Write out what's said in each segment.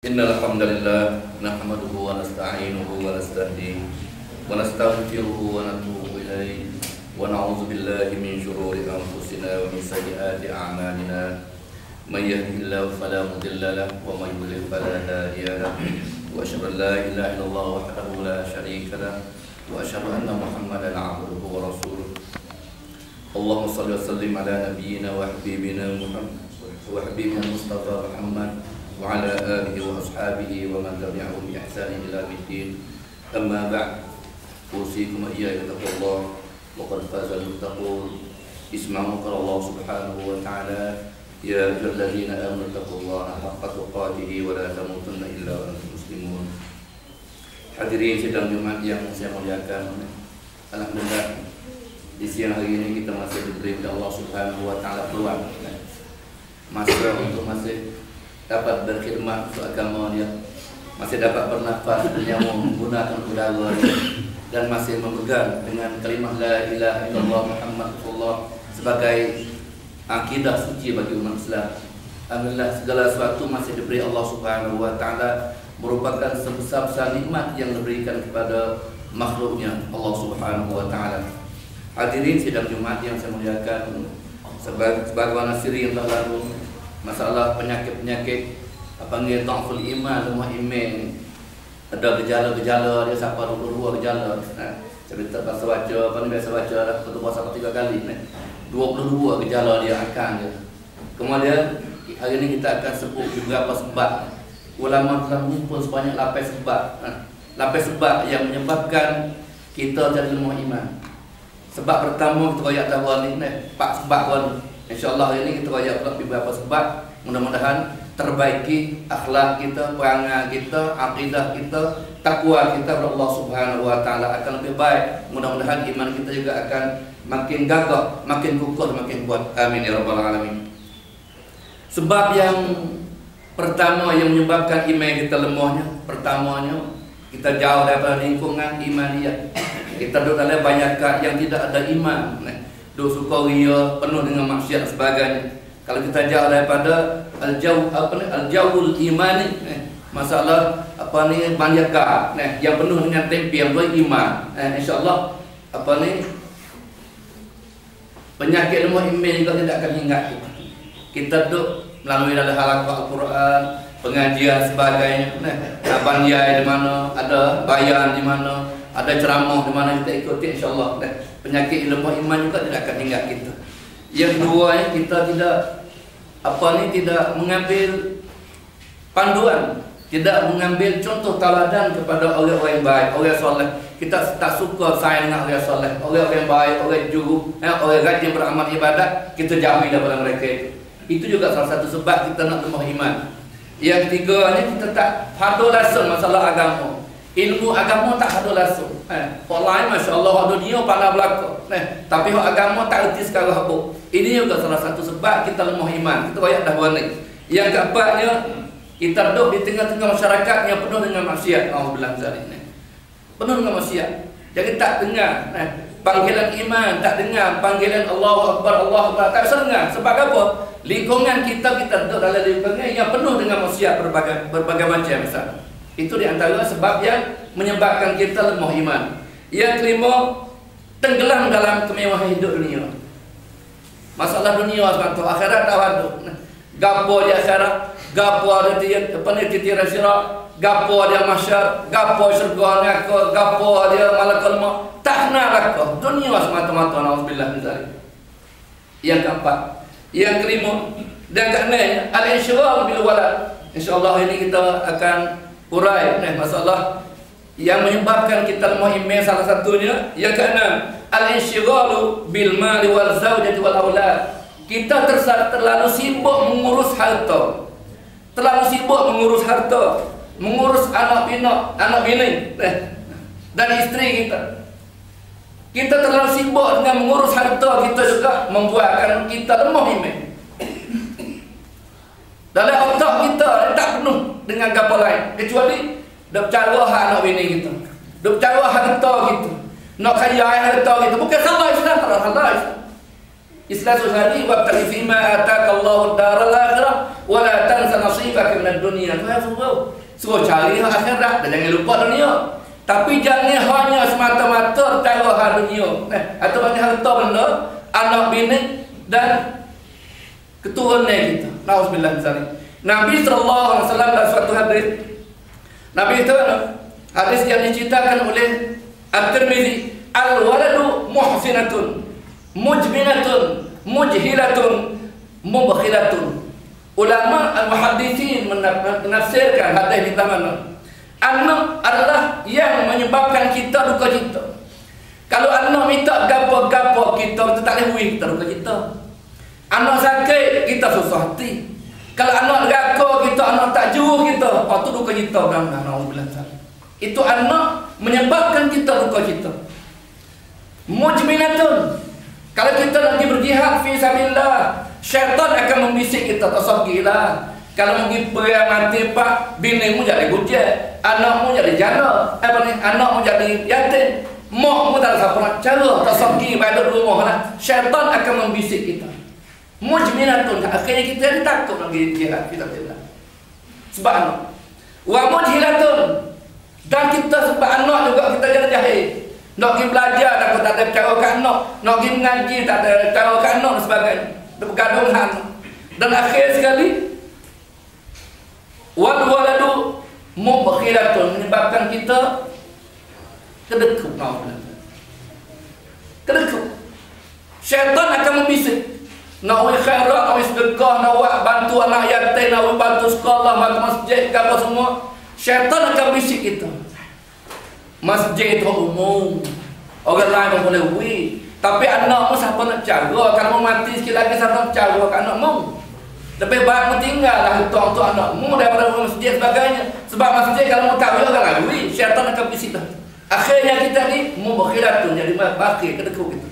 Innal hamdalillah nahmaduhu wa nasta'inuhu wa nastahdihi wa nastaghfiruhu wa natubu ilayhi wa na'udzu billahi min shururi anfusina wa min sayyiati a'malina may yahdihillahu fala mudilla lahu wa may yudlil fala hadiya lahu wa asyhadu an la ilaha illallah wahdahu la syarika lahu wa asyhadu anna Muhammadan 'abduhu wa rasuluh. Allahumma shalli wa sallim ala nabiyyina wa habibina Muhammad wa habibina Mustafa Muhammad wa ala alihi wa ashabihi wa man tabi'ahum bi ihsan ila yaumil amma ba'd. Usikum wa iyyakum bittaqwallah wa qad faza al-muttaqun. Isma'u qala Allah subhanahu wa ta'ala ya ayyuhalladzina amanu taqullaha haqqa tuqatih wa la tamutunna illa wa antum muslimun. Hadirin sidang Jumat yang saya muliakan, alhamdulillah di siang hari ini kita masih diberi oleh Allah subhanahu wa ta'ala peluang masa untuk masih dapat berkhidmat untuk agama dia, masih dapat bernafas bernyawa menggunakan udara dan masih memegang dengan kalimah la ilaha illallah Muhammad Rasulullah sebagai akidah suci bagi umat Islam. Alhamdulillah segala sesuatu masih diberi Allah Subhanahu wa taala merupakan sebesar-besar nikmat yang diberikan kepada makhluknya Allah Subhanahu wa taala. Hadirin sidang Jumat yang saya muliakan, sebagaimana siri yang telah lalu, masalah penyakit-penyakit panggil dhaful iman, lemah iman, ada gejala-gejala dia siapa 22 gejala. Cerita bahasa baca, biasa baca dah ketubah sampai 3 kali. 22 gejala dia akan dia. Kemudian hari ini kita akan sebut juga apa sebab. Ulama telah mengumpul sebanyak 8 sebab. 8 sebab yang menyebabkan kita jadi lemah iman. Sebab pertama kita royak tahu ni, 4 sebab pun. InsyaAllah hari ini kita royak beberapa sebab. Mudah-mudahan terbaiki akhlak kita, perangai kita, akidah kita, takwa kita kepada Allah Subhanahu wa taala akan lebih baik. Mudah-mudahan iman kita juga akan makin gagah, makin kukuh, makin kuat. Amin ya rabbal alamin. Sebab yang pertama yang menyebabkan iman kita lemahnya, pertamanya kita jauh daripada lingkungan imaniyah. Kita duduk dalam banyak yang tidak ada iman, duduk suka ria, penuh dengan maksiat dan sebagainya. Kalau kita jauh daripada al-jawul imani, masalah banyak yang penuh dengan tempi yang beriman, insyaallah penyakit lemah iman juga tidak akan hingga kita. Kita duduk melalui dalam halaqah Al-Quran, pengajian sebagainya, banjai di mana, ada bayan di mana, ada ceramah di mana kita ikuti, insyaallah penyakit lemah iman juga tidak akan hingga kita. Yang kedua, kita tidak mengambil panduan, tidak mengambil contoh teladan kepada orang-orang yang baik, orang soleh. Kita tak suka sayang dengan orang soleh, orang yang baik, orang jujur, orang rajin beramal ibadat, kita jauhi daripada mereka itu. Itu juga salah satu sebab kita nak lemah iman. Yang ketiganya, kita tak hadu langsung masalah agama. Ilmu agama tak hadu langsung. Orang lain masya-Allah hadu dia pandai belaka. Tapi hak agama tak erti sekarang apa. Ini juga salah satu sebab kita lemah iman. Kita royak dah ni. Yang keempatnya, kita duduk di tengah-tengah masyarakat yang penuh dengan maksiat. Alhamdulillah zalik. Penuh dengan maksiat. Jadi tak dengar panggilan iman, tak dengar panggilan Allahu Akbar, Allahu Akbar, tak bisa dengar. Sebab apa? Lingkungan kita duduk dalam lingkungan yang penuh dengan maksiat berbagai macam misalnya. Itu di antara sebab yang menyebabkan kita lemah iman. Yang kelima, tenggelam dalam kemewahan hidup dunia. Masalah dunia sebab tu akhirat tak ada. Gapo dia akhirat, gapo ada titiran sirat, gapo dia mahsyar, gapo syurga neraka, gapo dia malakul maut. Tak kenal aku. Dunia semata-mata, nauzubillah min zalik. Yang keempat, yang kelima dan keenam, al-insyirah bil walad. Insyaallah ini kita akan urai masalah yang menyebabkan kita lemah iman. Salah satunya yang keenam, al-insyighalu bil mali wal zaujati wal aulad. Kita terlalu sibuk mengurus harta. Terlalu sibuk mengurus harta, mengurus anak bini dan isteri kita. Kita terlalu sibuk dengan mengurus harta kita juga membuatkan kita lemah iman. Dalam otak kita tak penuh dengan apa lain kecuali dok cara hak anak bini kita, dok cara harta kita, nak kaya harta kita. Bukan salah Islam, tak salah Islam. Islam Sahari wabtaghi fima ataka Allahu ad-daral akhirah wa la tansa nasibaka minad dunya. Suruh cari akhirat dan jangan lupa dunia. Tapi jangan hanya semata-mata tahu hal dunia. Atau banyak harta benda, anak bini dan keturunan kita. Nauzubillah misalnya. Nabi sallallahu alaihi wasallam dalam suatu hadis, Nabi itu hadis yang diceritakan oleh At-Tirmizi, al-waladu muhsinatun mujminatun mujhilatun mubkhilatun. Ulama al-muhadditsin menafsirkan hadis di mana anak adalah yang menyebabkan kita duka cita. Kalau anak minta gapo-gapo kita tak boleh kita duka cita. Anak sakit kita susah hati. Kalau anak gako kita, anak tak jauh kita, tu duka cita orang naudzubillah. Itu anak menyebabkan kita duka cita. Mujminatun, kalau kita lagi berjihad fi sabilillah, syaitan akan membisik kita, tak usah gila. Kalau pergi perang mati pak, binimu jadi bujang, anakmu jadi janda, anakmu jadi yatim, makmu tak ada siapa nak cara, tak usah pergi balik rumah lah. Syaitan akan membisik kita. Mujminatun, akhirnya kita takut lagi jihad fi sabilillah. Sebab anak. Wa mujhilatun, dan kita sebab anak juga kita jadi jahil. Nak pergi belajar takut tak ada cara kat anak, nak pergi mengaji tak ada cara kat anak dan sebagainya. Bergaduhan. Dan akhir sekali wal waladu mubkhilatun, menyebabkan kita kedekut. Kedekut. Syaitan akan membisik. Nak buat khairat, nak buat sedekah, nak buat bantu anak yatim, nak buat bantu sekolah, bantu masjid, apa semua. Syaitan akan bisik kita. Masjid itu umum, orang lain pun boleh pergi. Tapi anak pun siapa nak jaga? Kalau mati sikit lagi siapa nak jaga kat anakmu? Lebih baik mentinggal lah untuk anakmu daripada masjid sebagainya. Sebab masjid kalau mau tahu orang lain, syaitan akan bisik dah. Akhirnya kita ni mubkhilatun, jadi bakir kedekut kita.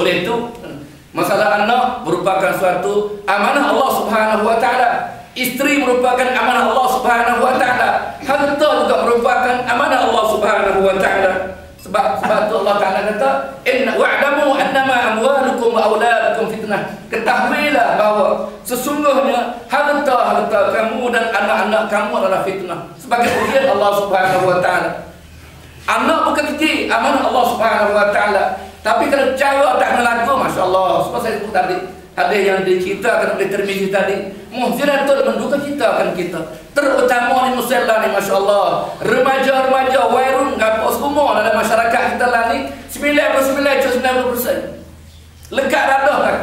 Oleh itu, masalah anak merupakan suatu amanah Allah Subhanahu wa taala. Isteri merupakan amanah Allah Subhanahu wa taala. Harta juga merupakan amanah Allah Subhanahu wa taala. Sebab itu Allah Taala kata, "Inna wa'lamu annama amwalukum wa auladukum fitnah." Ketahuilah bahawa sesungguhnya harta kamu dan anak-anak kamu adalah fitnah. Sebagai ujian Allah Subhanahu wa taala. Anak bukan kecil, amanah Allah Subhanahu wa taala. Tapi kalau cara tak melaku, masya-Allah, seperti saya sebut tadi, ada yang diceritakan oleh Tirmizi tadi, muhzinatul, menduka citakan kita. Terutama di musalla ni, masya-Allah, remaja-remaja wairun gapo semua dalam masyarakat kita lah ni 99.9%. Lekat dadah tak.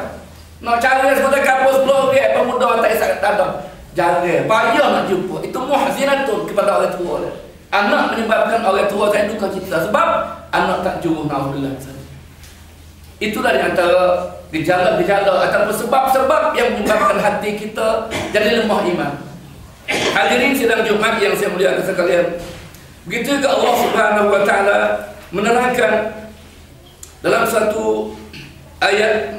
Nak cari sebutan kampus blog dia pemuda tak isap dadah. Jangan, payah nak jumpa. Itu muhzinatul kepada orang tua. Anak menyebabkan orang tua tak duka cita sebab anak tak jujur, naudzubillah. Itulah di antara gejala-gejala atau sebab-sebab yang menyebabkan hati kita jadi lemah iman. Hadirin sidang Jumat yang saya muliakan sekalian, begitu juga Allah Subhanahu wa taala menerangkan dalam satu ayat,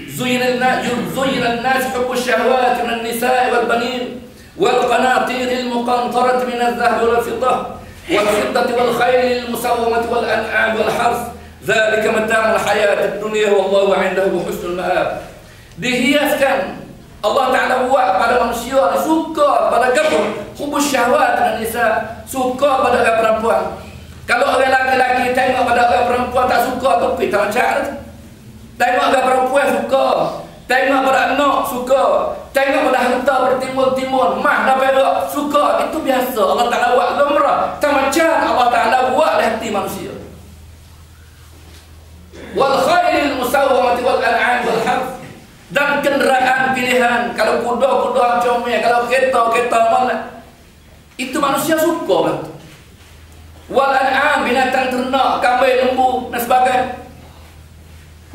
Zuyyina an-nas hubbus syahawati minan nisa'i wal banin wal qanatiril muqantarati minadh dhahabi wal fiddah wal fiddati wal khaylil musawwamati wal an'am wal harth dzalika mata'ul hayatid dunya wallahu 'indahu husnul ma'ab. Dihiaskan Allah Ta'ala buat pada manusia suka pada gabung hubus syahwat dan nisa, suka pada orang perempuan. Kalau orang lelaki tengok pada orang perempuan tak suka, tapi tak macam. Tengok orang perempuan suka, tengok pada anak suka, tengok pada harta bertimbun-timbun, mah dan perak suka. Itu biasa. Allah Ta'ala buat gemrah. Tak macam Allah Ta'ala buat di hati manusia. Wal khairil musawwamati wal an'am wal harth, dan kenderaan pilihan. Kalau kuda-kuda comel, kalau kereta mana, itu manusia suka lah. Wal an'am, binatang ternak, kambing, lembu dan sebagainya.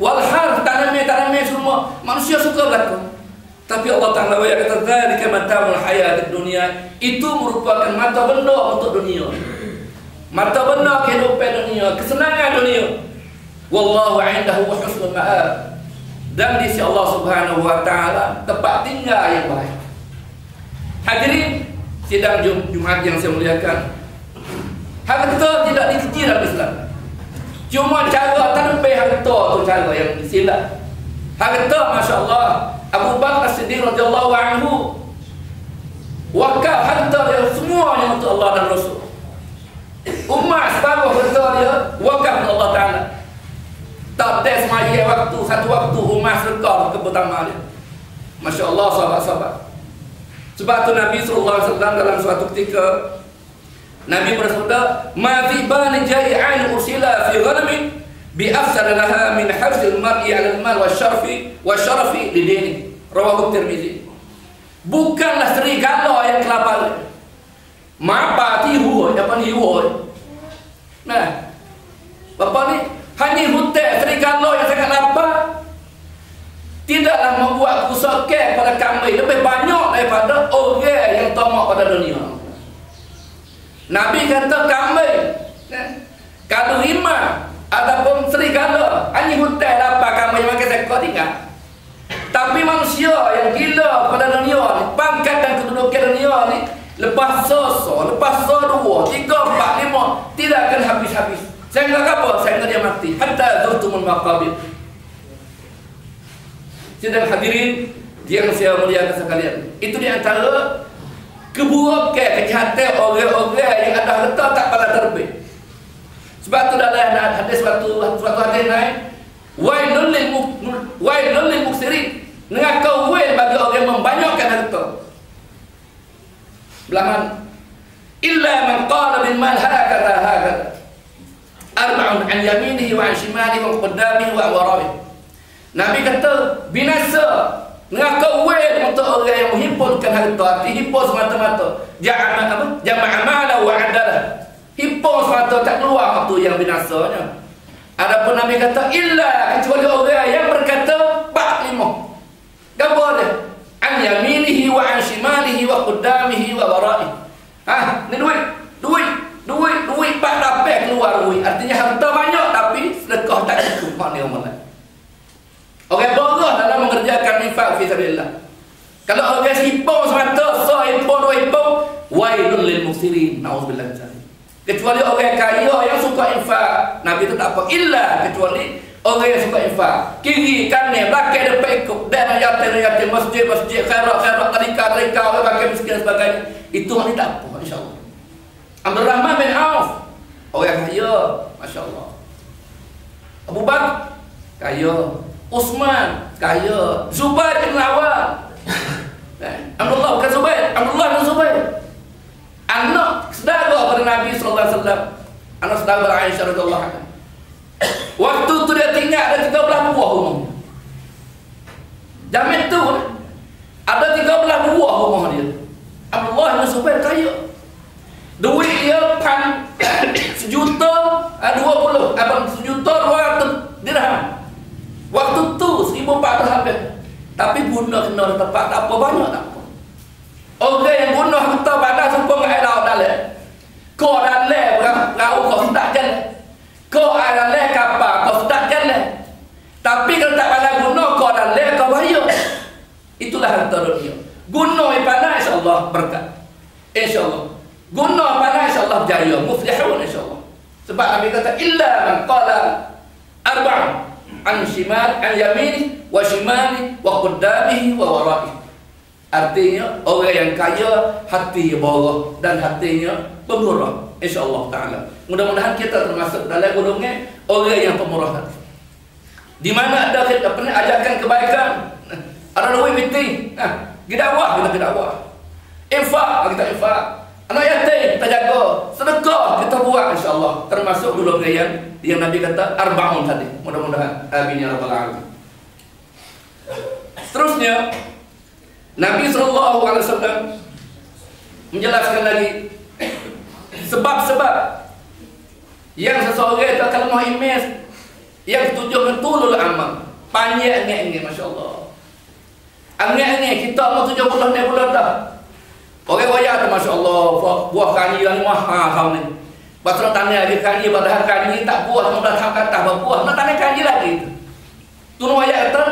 Wal harth, tanaman semua manusia suka belaka. Tapi Allah Ta'ala kata dzalika mata'ul hayatid dunya, itu merupakan mata benda untuk dunia. Mata benda kehidupan dunia, kesenangan dunia. Wallahu 'indahu husnul ma'ab, dan di sisi Allah Subhanahu wa taala tempat tinggal yang baik. Hadirin sidang Jumat yang saya muliakan, harta tidak dikeji dalam Islam. Cuma cara tanbih harta tu cara yang silap. Harta masya-Allah Abu Bakar As-Siddiq radhiyallahu anhu wakaf harta dia semuanya untuk Allah dan Rasul. Umar separuh harta dia wakaf untuk Allah Taala. Tak ada semaya waktu satu waktu Umar sedekah ke pertama dia. Masya-Allah sahabat-sahabat. Sebab tu Nabi sallallahu alaihi wasallam dalam suatu ketika Nabi bersabda, "Ma dhibani jai'an ursila fi ghanmin bi afsada laha min hafzil mar'i 'ala al-mal wa syarafi li dini." Rawahu Tirmizi. Bukanlah serigala yang kelaparan. Mapa tihu apa ni hiu. Nah. Bapa ni hanya hutan serigala yang sangat lapar tidaklah membuat kerusakan pada kami lebih banyak daripada orang yang tamak pada dunia. Nabi kata kami kalau rimah ataupun serigala hanya hutan lapar kami yang makan sekor tinggal. Tapi manusia yang gila pada dunia ni, pangkat dan kedudukan dunia ni, lepas sosok, lepas dua, 3, 4, 5 tidak akan habis-habis. Sehingga apa? Sehingga dia mati. Hatta zurtumul maqabir. Sidang hadirin yang saya muliakan sekalian, itu di antara keburukan kejahatan orang-orang yang ada harta tak pada terbit. Sebab tu dalam hadis suatu hadis lain, wailul lil muksirin, neraka wail bagi orang yang membanyakkan harta. Belahan illa man qala bil mal hakata arba'un an yaminihi wa an shimalihi wa qaddamihi wa wara'ihi. Nabi kata binasa neraka wail untuk orang yang menghimpunkan harta, himpun semata-mata. Jama'a mala wa adala. Himpun semata tak keluar waktu yang binasanya. Adapun Nabi kata illa kecuali orang yang berkata 4-5. Gapo dia? An yaminihi wa an shimalihi wa qaddamihi wa wara'ihi. Ni duit 4 dapat keluar duit. Artinya harta banyak tapi sedekah tak cukup maknanya mana. Orang bodoh dalam mengerjakan infak fi sabilillah. Kalau orang himpun semata, himpun 2 himpun, wailul lil muksirin. Nauzubillah min dzalik. Kecuali orang kaya yang suka infak. Nabi itu tak apa illa kecuali orang yang suka infak. Kiri kanan belakang depan ikut dan yatim masjid khairat tarikat orang bagi miskin dan sebagainya. Itu ni tak apa insya-Allah. Abdul Rahman bin Auf orang kaya, masya-Allah. Abu Bakar kaya, Utsman kaya, Zubair bin Awam. Abdullah bin Zubair. Anak saudara pada Nabi sallallahu alaihi wasallam. Anak saudara Aisyah radhiyallahu anha. Waktu tu dia tinggal ada 13 buah rumah. Zaman tu ada 13 buah rumah dia. Abdullah bin Zubair kaya. Duit dia sejuta 1.200 dirham. Waktu tu 1,400 habis. Tapi guna kena tempat tak apa banyak tak apa. Orang yang guna harta pada sempurna air laut dalam. Kau dalam perahu kau sedap jalan. Kau air dalam kapal kau sedap jalan. Tapi kalau tak pada guna kau dalam kau bahaya. Itulah harta dunia. Guna pada insya-Allah berkat. Insya-Allah. Guna pada insya-Allah berjaya, muflihun insya-Allah. Sebab Nabi kata illa man qala arba'un an yamini wa shimali wa qaddamihi wa wara'ihi. Artinya orang yang kaya hati borah dan hatinya pemurah insya-Allah taala. Mudah-mudahan kita termasuk dalam golongan orang yang pemurah hati. Di mana ada ajakan kebaikan, ada duit meeting, kita dakwah, infak kita infak, anak yatim kita jaga, sedekah kita buat insya-Allah. Termasuk golongan yang Nabi kata arba'un tadi. Mudah-mudahan amin ya rabbal alamin. Seterusnya Nabi SAW menjelaskan lagi sebab-sebab yang seseorang itu akan mau imes yang tujuan tulul amal panjang ngek masya-Allah. Angek kita mau 70 bulan dah. Orang waya tu masya-Allah buah kanji yang mahal tahun ni. Pasal tanya lagi kanji padahal kanji tak buah 15 tahun kata buah nak tanya kanji lagi. Tu waya tu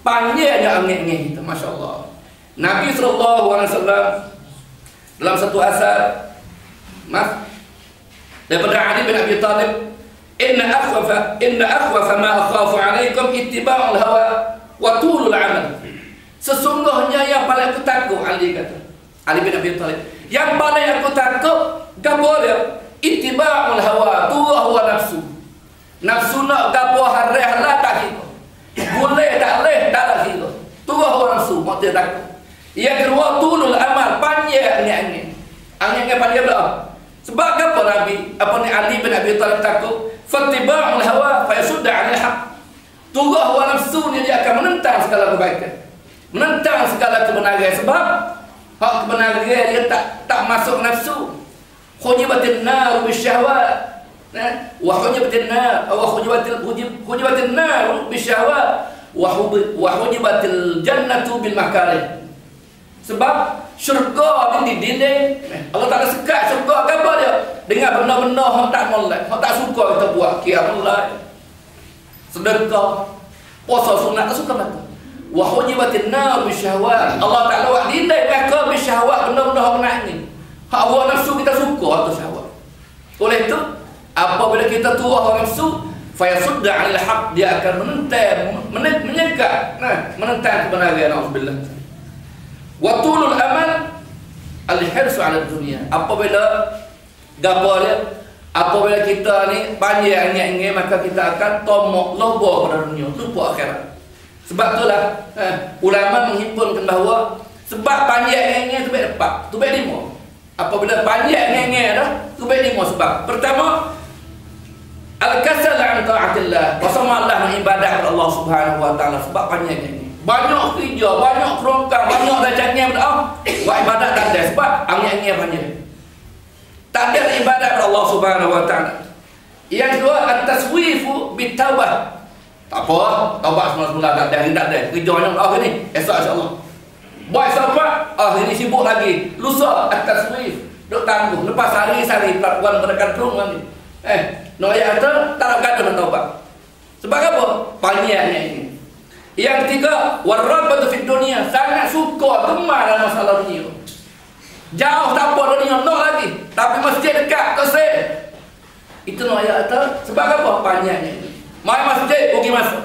panjangnya angin itu, masya Allah. Nabi SAW dalam satu asar, daripada Ali bin Abi Thalib, inna akhwafa ma akhafu alaikum ittiba'ul hawa wa tulul amal. Sesungguhnya yang paling aku takut, Ali kata, Ali bin Abi Thalib, yang paling aku takut gapo dia? Ittiba'ul hawa, turut hawa nafsu. Nafsu nak gapo harah lah tak kira. Boleh tak leh tak lah kira. Turut hawa nafsu, mak dia takut. Yang kedua tulul amal, panjang angin. Angin panjang berapa? Sebab apa Nabi, apa ni Ali bin Abi Thalib takut? Fattiba'ul hawa fa yasudda 'anil haqq. Turut hawa nafsu ni dia akan menentang segala kebaikan. Menentang segala kebenaran, sebab hak kebenaran dia tak masuk nafsu. Hujibatin nar bisyahwat. Wa hujibatin nar wa hujibatin nar bisyahwat wa hujibatil jannatu bil makarih. Sebab syurga ni dinding. Allah Taala sekat syurga ke apa dia? Dengan benda-benda hang tak molek, hang tak suka kita buat, qiyamul sedekah, puasa sunat tak suka maka. Wa hujibatin nar bisyahwat. Allah Taala buat dinding maka bisyahwat, benda-benda hang nak ni. Hak hawa nafsu kita suka atau syahwat. Oleh itu, apabila kita tua hawa nafsu, fayasudda 'anil haqq, dia akan menyekat, menentang kebenaran. Alhamdulillah. Wa tulul amal al-hirsu 'ala dunia. Apabila gapo dia? Apabila kita ni panjang angin, maka kita akan tomok lobo pada dunia, lupa akhirat. Sebab itulah ulama menghimpunkan bahawa sebab panjang angin tu baik dapat, tu baik lima. Apabila panjang angin dah, tu baik lima sebab. Pertama, al-kasal 'an ta'atillah. Wasama Allah mengibadah kepada Allah Subhanahu wa taala sebab panjang angin. Banyak kerja, banyak kerongkang, banyak dacangnya berdoa. Buat ibadat tak ada sebab angin-angin banyak. Tak ada ibadat kepada Allah Subhanahu wa taala. Yang kedua, at-taswifu bit-taubah. Tak apa, taubat semula-semula tak ada, tak ada. Kerjanya ni, esok insya-Allah. Buat sahabat, ini sibuk lagi. Lusa at-taswif, duk tangguh. Lepas hari-hari perlakuan berkandung lagi. Nak ayat kata, tak nak kata taubat. Sebab apa? Panjangnya ini. Yang ketiga, warabatu fid dunia, sangat suka gemar dalam masalah dunia. Jauh tak apa dunia, nak lagi. Tapi masjid dekat, kesih. Itu nak ayat kata, sebab apa? Panjangnya ini. Mai masjid, pergi masuk.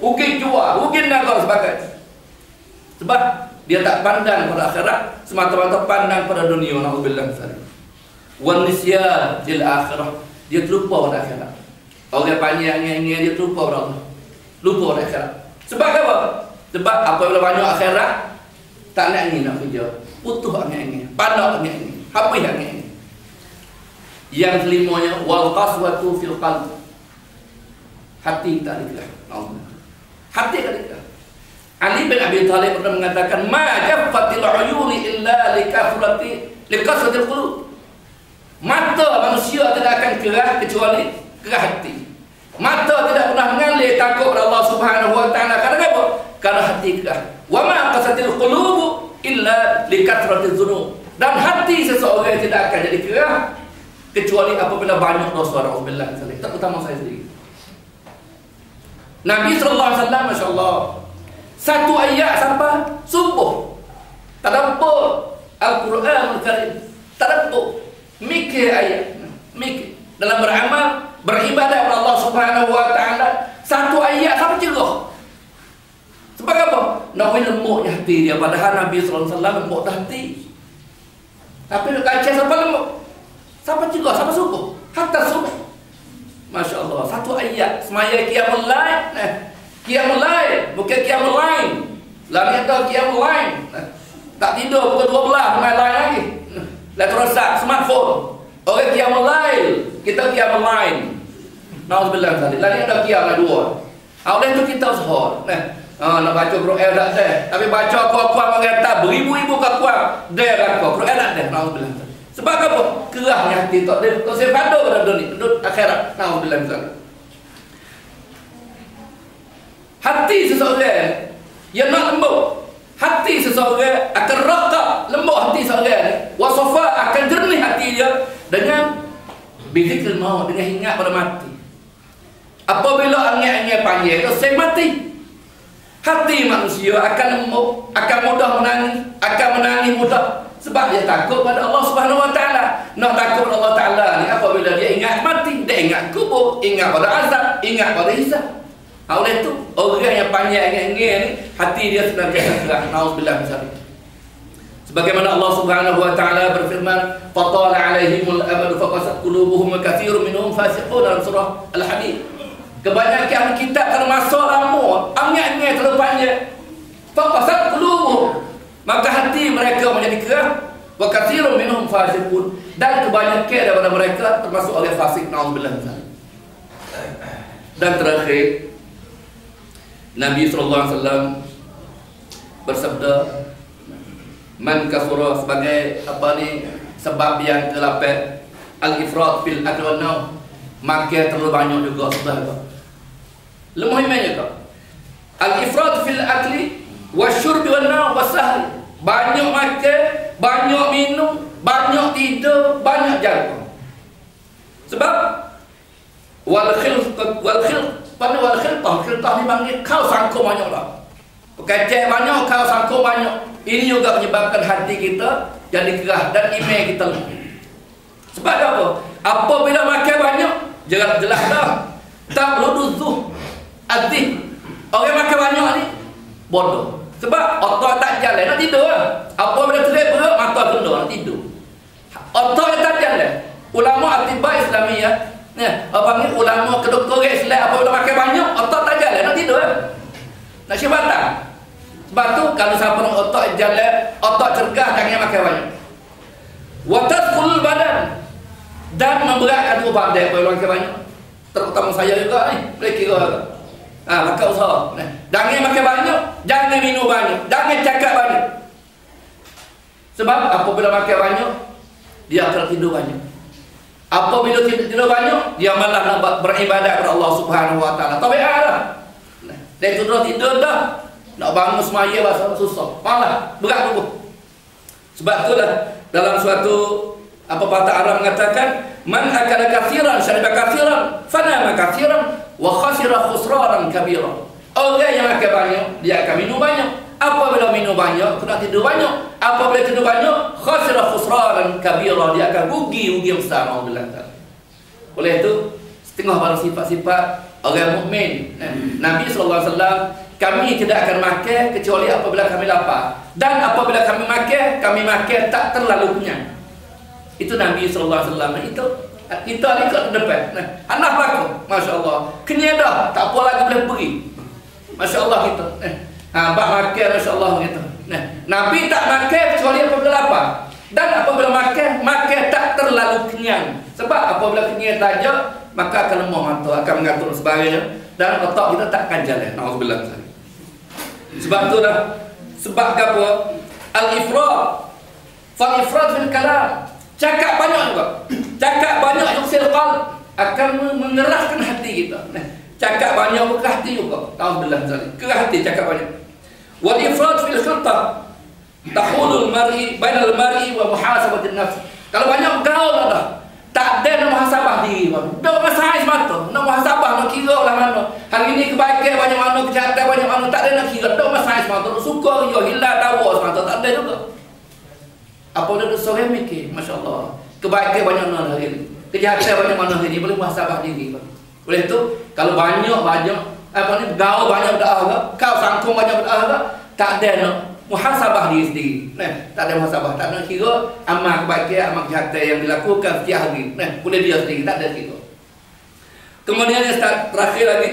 Pergi jual, pergi nagar sebagainya. Sebab dia tak pandang pada akhirat, semata-mata pandang pada dunia. Na'udzubillah. Wan nisyan fil akhirah, dia terlupa pada akhirat. Orang panjangnya dia terlupa pada Allah, lupa pada akhirat. Sebab apa? Sebab apabila banyak akhirat, tak nak ingin nak kerja, putus angin-angin, panak angin-angin, habis angin-angin. Yang kelimanya, wal qaswatu fil qalb, hati tak digerak. Hati tak digerak. Ali bin Abi Thalib pernah mengatakan, ma jaffatil uyuni illa likasratil qulub. Mata manusia tidak akan kerah kecuali kerah hati. Mata tidak pernah mengalir takut kepada Allah Subhanahu wa taala. Karena apa? Karena hati kerah. Wa ma qasatil qulubu illa likasratil dzunub. Dan hati seseorang tidak akan jadi kerah kecuali apabila banyak dosa. Alhamdulillah. Tak utama saya sendiri. Nabi sallallahu alaihi wasallam, masya-Allah, satu ayat sampai subuh tadabbur Al-Quranul Karim, tadabbur, mikir ayat, mikir dalam beramal, beribadah kepada Allah Subhanahu wa taala. Satu ayat sampai cerah. Sebab apa? Nak lembutnya hati dia. Padahal Nabi sallallahu alaihi wasallam lembut hati. Tapi nak kacau sampai lembut, sampai cerah, sampai subuh, hatta subuh. Masya Allah, satu ayat semaya qiyamul lail, qiyamul lail, bukan qiyamul lain. Lari atau qiyamul lain. Tak tidur pukul 12 main lain lagi. Lah terosak smartphone. Orang qiyamul lail, kita qiyamul lain. Nauzubillah tadi. Lari atau qiyam dua. Oleh itu kita usaha. Nak baca Quran tak ada. Tapi baca kuat-kuat mengata beribu-ribu kuat-kuat. Dia aku Quran tak ada. Nauzubillah. Sebab apa? Kerahnya hati tak dia tak sepadu pada dunia, akhirat. Alhamdulillah misalnya. Hati seseorang yang nak lembut, hati seseorang akan rakak, lembut hati seseorang. Wasafa akan jernih hati dia dengan bizikril maut, dengan ingat pada mati. Apabila angin-angin panggil itu saya mati. Hati manusia akan lembut, akan mudah menangis mudah. Sebab dia takut pada Allah Subhanahu Wa Taala. Nak takut pada Allah Taala ni apabila dia ingat mati, dia ingat kubur, ingat pada azab, ingat pada hisab. Oleh itu orang yang panjang ingat-ingat ni hati dia senantiasa gerak. Nauzubillah min dzalik. Sebagaimana Allah Subhanahu Wa Taala berfirman, "Fatala 'alaihimul amadu faqasat qulubuhum wa katsirun minhum fasiqun" dalam surah Al-Hadid. Kebanyakan kitab termasuk lama, angat-angat terlalu panjang. Faqasat qulubuhum, maka hati mereka menjadi keras. Wa katsirun minhum fasiqun, dan kebanyakan daripada mereka termasuk orang fasik. Nauzubillah min dzalik. Dan terakhir, Nabi sallallahu alaihi wasallam bersabda, man kasura, sebagai sebab yang ke-8, al-ifrat fil akl wan naum, makan terlalu banyak juga sebab lemah imannya kau. Al-ifrat fil akli wasyurbi wan naum wasahri, banyak makan, banyak minum, banyak tidur, banyak jaga. Sebab wal khiltah ni panggil kau sangkut banyak lah. Kecek banyak, kau sangkut banyak. Ini juga menyebabkan hati kita jadi keras dan iman kita lemah. Sebab apa? Apabila makan banyak, jelas dah tak luduzuh adih. Orang makan banyak ni bodoh. Sebab otak tak jalan, nak tidur lah. Apabila terik perut, mata kendor, nak tidur. Otak tak jalan. Ulama atibah Islamiyah, panggil ulama kedoktor Islam, apabila makan banyak, otak tak jalan, nak tidur lah. Nak syabatan. Sebab tu kalau siapa nak otak jalan, otak cergas, jangan makan banyak. Watasqul badan, dan memberatkan tubuh badan apabila makan banyak. Terutama saya juga ni, boleh kira juga. Maka usaha. Jangan makan banyak, jangan minum banyak, jangan cakap banyak. Sebab apabila makan banyak, dia akan tidur banyak. Apabila tidur banyak, dia malah nak beribadat kepada Allah Subhanahu Wa Taala. Tabiatlah. Dia sudah tidur dah, nak bangun semaya bahasa susah, malah berat tubuh. Sebab itulah dalam suatu patah Arab mengatakan, man akala katsiran syariba katsiran fanama katsiran wa khasira khusranan kabira. Orang yang makan banyak, dia akan minum banyak. Apabila minum banyak, kena tidur banyak. Apabila tidur banyak, khasira khusranan kabira, dia akan rugi besar. Oleh itu, setengah pada sifat-sifat orang mukmin. Nabi sallallahu alaihi wasallam, kami tidak akan makan kecuali apabila kami lapar, dan apabila kami makan tak terlalu kenyang. Itu Nabi sallallahu alaihi wasallam. Itu kita ni kat depan. Anak aku, masya-Allah. Kenyang dah, tak apa lagi boleh pergi. Masya-Allah kita. Bak makan masya-Allah gitu. Nabi tak makan kecuali apabila lapar. Dan apabila makan tak terlalu kenyang. Sebab apabila kenyang saja, maka akan lemah mata, akan mengatur sebagainya, dan otak kita tak akan jalan. Nauzubillah. Sebab tu dah, sebab apa? Al-ifrat. Fal-ifrat fil kalam. Cakap banyak juga. Cakap banyak yusil qalb, akan mengeraskan hati kita. Cakap banyak ke hati juga. Nauzubillah. Ke hati cakap banyak. Wal ifrat fil khiltah tahulul mar'i bainal mar'i wa muhasabatin nafs. Kalau banyak gaul dah, tak ada nak muhasabah diri. Dah masalah semata. Nak muhasabah, nak kira lah mana. Hari ini kebaikan banyak mana, kejahatan banyak mana, tak ada nak kira. Dah masalah semata. Suka yo hilang tawa semata, tak ada juga. Apa dia seorang mikir, masya-Allah. Kebaikan banyak mana hari ini, kejahatan banyak mana hari ini, boleh muhasabah diri. Oleh itu, kalau banyak gaul banyak berdoa, kau sangkung banyak berdoa, tak ada nak muhasabah diri sendiri. Tak ada muhasabah, tak ada kira amal kebaikan, amal kejahatan yang dilakukan setiap hari. Boleh dia sendiri, tak ada kira. Kemudian yang terakhir lagi,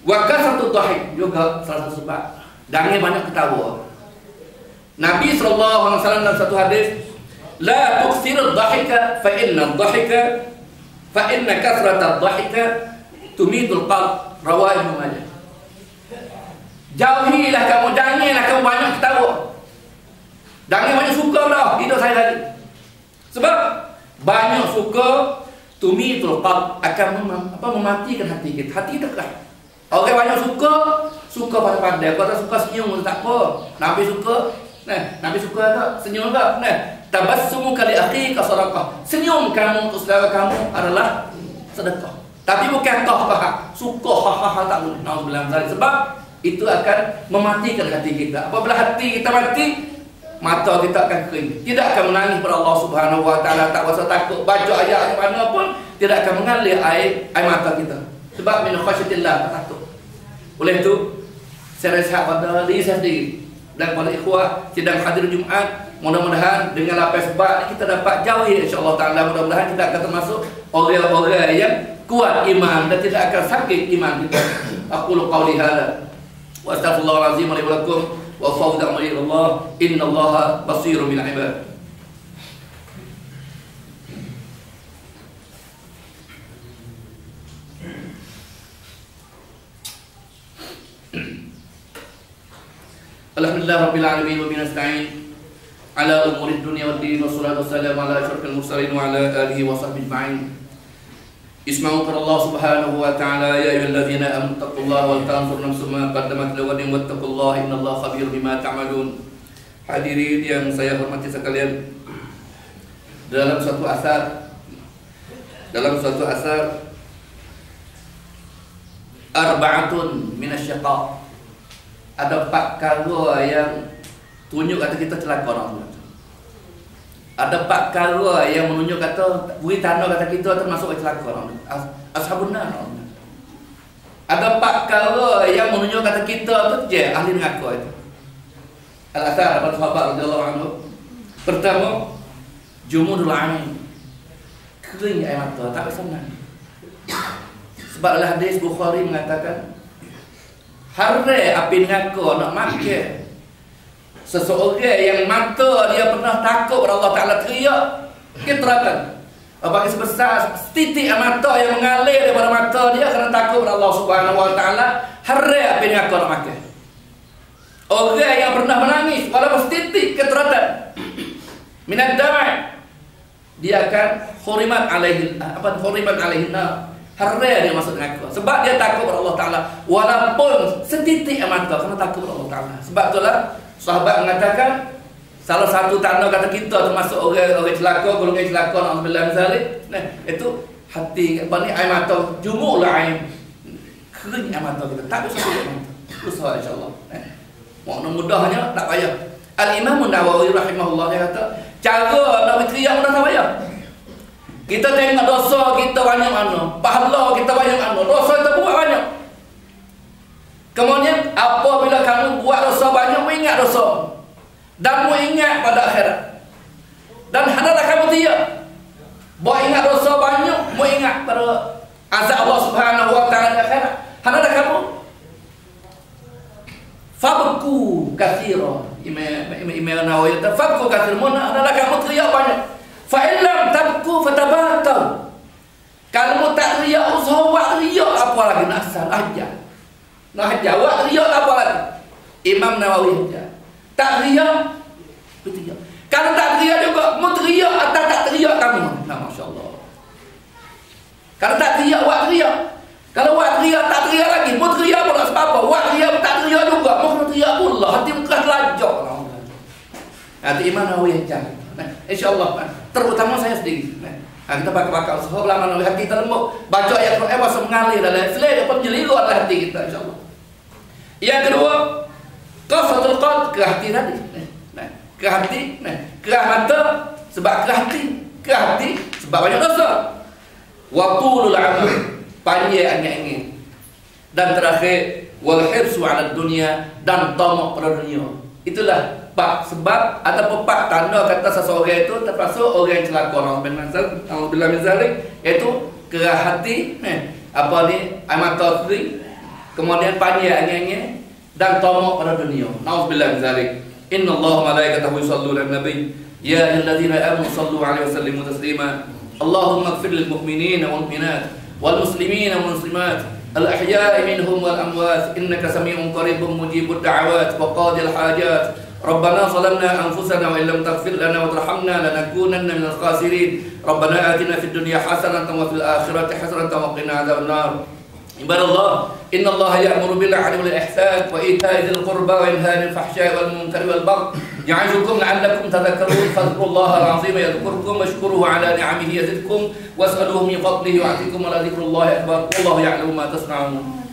wakasatu dhahik juga salah satu sebab. Jangan banyak ketawa. Nabi SAW dalam satu hadis, la tuksirud dhahika fa inna kasratat dhahika tumidul qalb, rawah Ibnu Majah. Jauhilah kamu, janganlah kamu banyak ketawa. Jangan banyak suka dah, hidup saya tadi. Sebab banyak suka tumidul qalb, akan mematikan hati kita. Hati kita keras. Orang banyak suka pandai-pandai. Kalau suka senyum tak apa. Nabi suka tak? Senyum tak? Tabassumu kali akhika sadaqah. Senyum kamu untuk saudara kamu adalah sedekah. Tapi bukan suka ha tak boleh. Nauzubillah. Sebab itu akan mematikan hati kita. Apabila hati kita mati, mata kita akan kering, tidak akan menangis kepada Allah Subhanahu wa taala, tak rasa takut baca ayat mana pun, tidak akan mengalir air mata kita. Sebab min khasyatillah, takut. Oleh itu, saya nasihat pada diri saya sendiri dan kepada ikhwah sidang hadir Jumaat, mudah-mudahan dengan apa sebab kita dapat jauhi insya-Allah taala, mudah-mudahan kita akan termasuk orang-orang yang kuat iman dan tidak akan sakit iman kita. Aqulu qawli hadza wa astaghfirullahalazim li wa lakum wa fawda ila Allah innallaha basirun bil ibad. Alhamdulillah rabbil alamin wa binasta'in ala umurid dunya wad din, wassalatu wassalamu ala asyrafil mursalin wa ala alihi wa sahbihi ajma'in. Isma'u qala Allah subhanahu wa ta'ala ya ayyuhalladzina amanu taqullaha wal tanzur nafsum ma qaddamat lighadin wattaqullaha innallaha khabirun bima ta'malun. Hadirin yang saya hormati sekalian, dalam suatu asar arba'atun minasyaqa, ada 4 perkara yang tunjuk kata kita celaka orang. Ada 4 perkara yang menunjuk kata beri tanda kata kita termasuk celaka orang. Ashabun nar. Ada 4 perkara yang menunjuk kata kita tu je ahli neraka itu. Al-athar daripada sahabat radhiyallahu anhu. Pertama, jumudul ain. Kering air mata, tak bisa menang. Sebab dalam hadis Bukhari mengatakan hari api neraka nak makan seseorang yang mata dia pernah takut kepada Allah Ta'ala, teriak kitratan, bagi sebesar setitik mata yang mengalir daripada mata dia kerana takut kepada Allah Subhanahu Wa Ta'ala, hari api neraka nak makan. Orang yang pernah menangis walaupun setitik kitratan minad dam', dia akan hurimat alaihi nar, hari dia masuk neraka sebab dia takut kepada Allah Ta'ala walaupun setitik mata, kerana takut kepada Allah Ta'ala. Sebab itulah sahabat mengatakan salah satu tanda kata kita termasuk orang celaka, golongan celaka na'udzubillah min zalik, itu hati apa ni, air mata, jumul air, kering air mata kita, tak bisa air mata. Usaha insya-Allah. Mudahnya tak payah. Al-Imam Nawawi rahimahullah dia kata, cara nak teriak mudah tak payah. Kita tengok dosa kita banyak mana, pahala kita banyak mana, dosa kita buat banyak. Kemudian apabila kamu buat dosa banyak, ingat dosa dan ingat pada akhirat. Dan hendaklah kamu tiap buat ingat dosa banyak, ingat pada azab Allah Subhanahu Wa Ta'ala di akhirat. Hendaklah kamu fabku katsira. Imam Nawawi kata fabku katsira, hendaklah kamu teriak banyak. Fa illam tabku fatabatu. Kalau tak riak, usaha buat riak apa lagi, nak asal aja. Nah, jawab riak apa lagi? Imam Nawawi aja. Tak riak, berteriak. Kalau tak teriak juga, mau teriak atau tak teriak kamu. Nah, masya-Allah. Kalau tak teriak, buat teriak. Kalau buat teriak, tak teriak lagi. Mau teriak pula sebab apa? Buat teriak, tak teriak juga. Mau teriak pula. Hati muka lajak. Hati Imam Nawawi aja. Nah, insya-Allah, terutama saya sendiri. Nah, kita bakal usaha lama hati kita lembut. Baca ayat Quran masa mengalir dalam selera pun jelirat hati kita insya-Allah. Yang kedua, qasatul qalb, ke hati tadi. Nah, ke hati, ke mata sebab ke hati sebab banyak dosa. Wa tulul amal, panjang angin. Dan terakhir, wal hirsu 'ala dunya, dan tamak pada dunia. Itulah sebab atau 4 tanda kata seseorang itu termasuk orang yang celaka. Alhamdulillah min zalik, iaitu kerah hati, apa ni, air mata kering, kemudian panjang angin dan tamak pada dunia. Alhamdulillah min zalik. Innallaha malaikatahu yusholluna 'alan nabi ya ayyuhalladzina amanu shallu 'alaihi wa sallimu taslima. Allahumma ighfir lil mu'minina wal mu'minat wal muslimina wal muslimat al ahya'i minhum wal amwat innaka samii'un qaribun mujibud da'awat wa qadil hajat. ربنا ظلمنا أنفسنا وإن لم تغفر لنا وترحمنا لنكونن من الخاسرين ربنا آتنا في الدنيا حسنة وفي الآخرة حسنة وقنا عذاب النار عباد الله إن الله يأمر بالعدل والإحسان وإيتاء ذي القربى وينهى عن الفحشاء والمنكر والبغي يعظكم لعلكم تذكرون فاذكروا الله العظيم يذكركم واشكروه على نعمه يزدكم واسألوه من فضله يعطيكم ولذكر الله أكبر والله يعلم ما تصنعون.